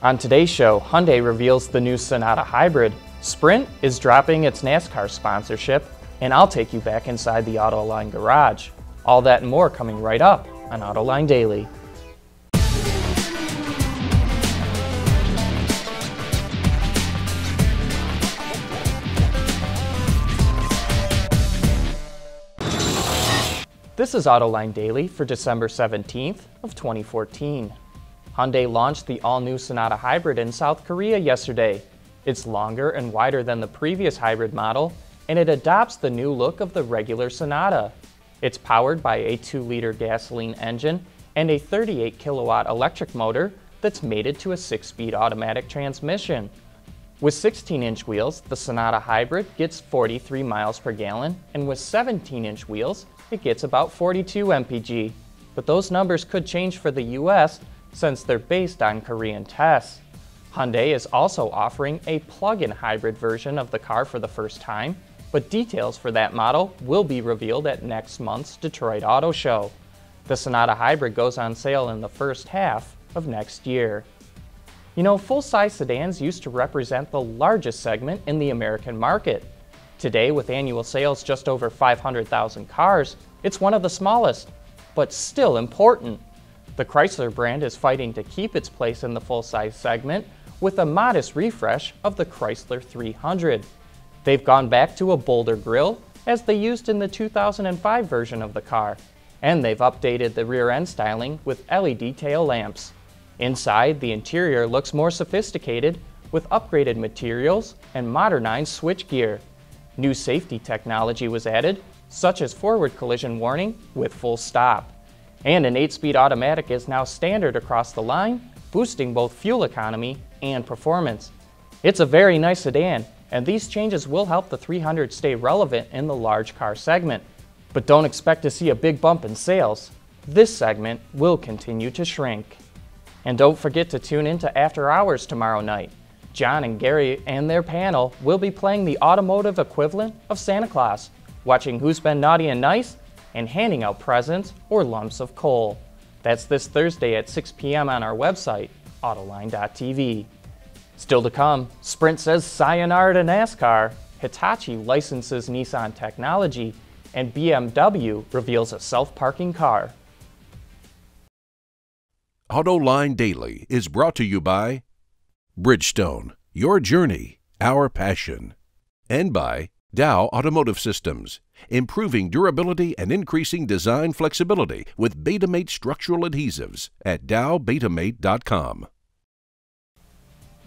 On today's show, Hyundai reveals the new Sonata Hybrid, Sprint is dropping its NASCAR sponsorship, and I'll take you back inside the Autoline garage. All that and more coming right up on Autoline Daily. This is Autoline Daily for December 17th of 2014. Hyundai launched the all-new Sonata Hybrid in South Korea yesterday. It's longer and wider than the previous hybrid model, and it adopts the new look of the regular Sonata. It's powered by a 2-liter gasoline engine and a 38-kilowatt electric motor that's mated to a 6-speed automatic transmission. With 16-inch wheels, the Sonata Hybrid gets 43 miles per gallon, and with 17-inch wheels, it gets about 42 mpg. But those numbers could change for the US since they're based on Korean tests. Hyundai is also offering a plug-in hybrid version of the car for the first time, but details for that model will be revealed at next month's Detroit Auto Show. The Sonata Hybrid goes on sale in the first half of next year. You know, full-size sedans used to represent the largest segment in the American market. Today, with annual sales just over 500,000 cars, it's one of the smallest, but still important. The Chrysler brand is fighting to keep its place in the full-size segment with a modest refresh of the Chrysler 300. They've gone back to a bolder grille as they used in the 2005 version of the car, and they've updated the rear end styling with LED tail lamps. Inside, the interior looks more sophisticated with upgraded materials and modernized switchgear. New safety technology was added, such as forward collision warning with full stop. And an 8-speed automatic is now standard across the line, boosting both fuel economy and performance. It's a very nice sedan, and these changes will help the 300 stay relevant in the large car segment. But don't expect to see a big bump in sales. This segment will continue to shrink. And don't forget to tune in to After Hours tomorrow night. John and Gary and their panel will be playing the automotive equivalent of Santa Claus, watching who's been naughty and nice, and handing out presents or lumps of coal. That's this Thursday at 6 p.m. on our website, Autoline.tv. Still to come, Sprint says Sayonara to NASCAR, Hitachi licenses Nissan technology, and BMW reveals a self-parking car. Autoline Daily is brought to you by Bridgestone, your journey, our passion, and by Dow Automotive Systems, improving durability and increasing design flexibility with Betamate structural adhesives at dowbetamate.com.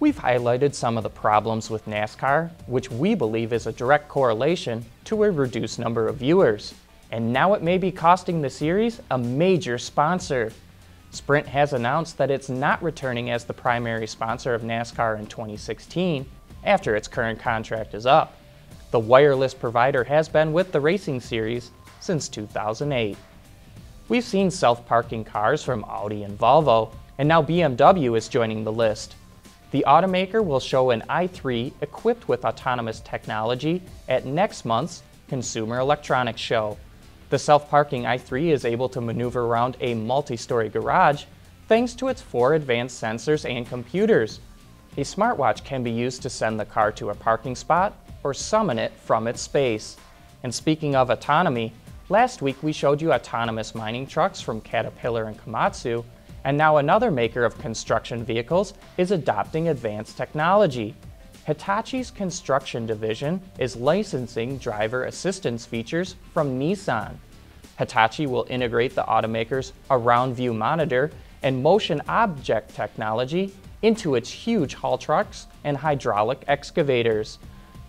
We've highlighted some of the problems with NASCAR, which we believe is a direct correlation to a reduced number of viewers. And now it may be costing the series a major sponsor. Sprint has announced that it's not returning as the primary sponsor of NASCAR in 2016 after its current contract is up. The wireless provider has been with the racing series since 2008. We've seen self-parking cars from Audi and Volvo, and now BMW is joining the list. The automaker will show an i3 equipped with autonomous technology at next month's Consumer Electronics Show. The self-parking i3 is able to maneuver around a multi-story garage thanks to its 4 advanced sensors and computers. A smartwatch can be used to send the car to a parking spot or summon it from its space. And speaking of autonomy, last week we showed you autonomous mining trucks from Caterpillar and Komatsu, and now another maker of construction vehicles is adopting advanced technology. Hitachi's construction division is licensing driver assistance features from Nissan. Hitachi will integrate the automaker's around view monitor and motion object technology into its huge haul trucks and hydraulic excavators.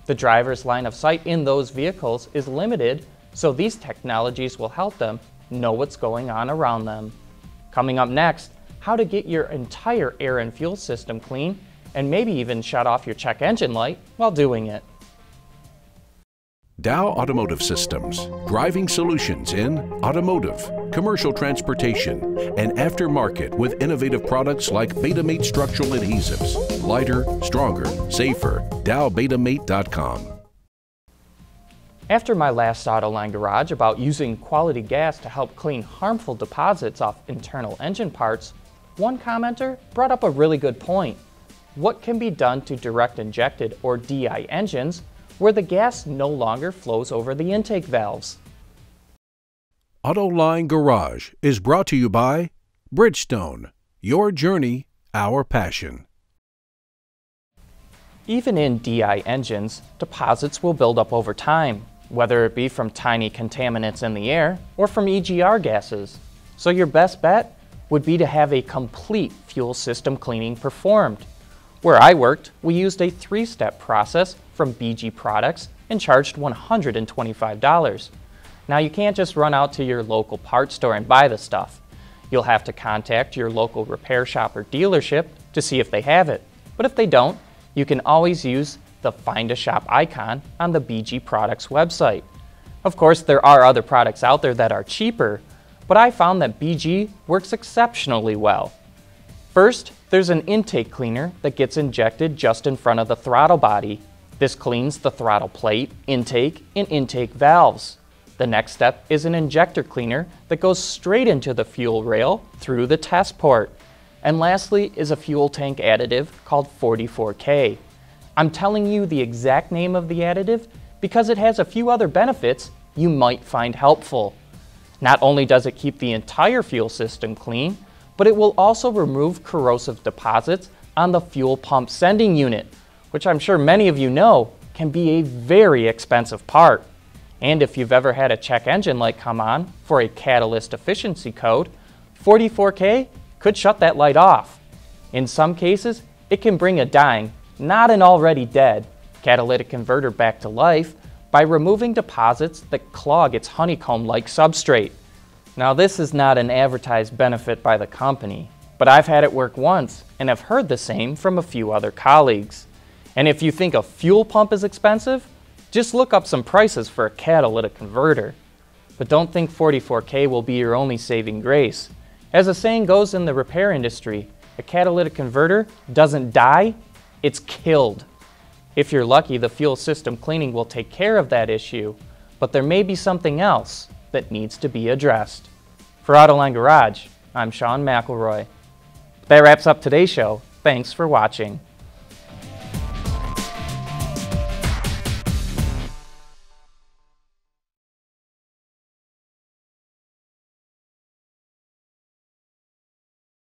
The driver's line of sight in those vehicles is limited, so these technologies will help them know what's going on around them. Coming up next, how to get your entire air and fuel system clean and maybe even shut off your check engine light while doing it. Dow Automotive Systems, driving solutions in automotive, commercial transportation, and aftermarket with innovative products like Betamate structural adhesives. Lighter, stronger, safer. dowbetamate.com. After my last Autoline garage about using quality gas to help clean harmful deposits off internal engine parts, one commenter brought up a really good point. what can be done to direct injected or DI engines where the gas no longer flows over the intake valves. Autoline Garage is brought to you by Bridgestone. Your journey, our passion. Even in DI engines, deposits will build up over time, whether it be from tiny contaminants in the air or from EGR gases. So your best bet would be to have a complete fuel system cleaning performed. Where I worked, we used a 3-step process from BG Products and charged $125. Now you can't just run out to your local parts store and buy the stuff. You'll have to contact your local repair shop or dealership to see if they have it. But if they don't, you can always use the Find a Shop icon on the BG Products website. Of course, there are other products out there that are cheaper, but I found that BG works exceptionally well. First, there's an intake cleaner that gets injected just in front of the throttle body. This cleans the throttle plate, intake, and intake valves. The next step is an injector cleaner that goes straight into the fuel rail through the test port. And lastly is a fuel tank additive called 44K. I'm telling you the exact name of the additive because it has a few other benefits you might find helpful. Not only does it keep the entire fuel system clean, but it will also remove corrosive deposits on the fuel pump sending unit, which I'm sure many of you know can be a very expensive part. And if you've ever had a check engine light come on for a catalyst efficiency code, 44K could shut that light off. In some cases, it can bring a dying, not an already dead, catalytic converter back to life by removing deposits that clog its honeycomb-like substrate. Now this is not an advertised benefit by the company, but I've had it work once and have heard the same from a few other colleagues. And if you think a fuel pump is expensive, just look up some prices for a catalytic converter. But don't think 44K will be your only saving grace. As the saying goes in the repair industry, a catalytic converter doesn't die, it's killed. If you're lucky, the fuel system cleaning will take care of that issue, but there may be something else that needs to be addressed. For Autoline Garage, I'm Sean McElroy. That wraps up today's show. Thanks for watching.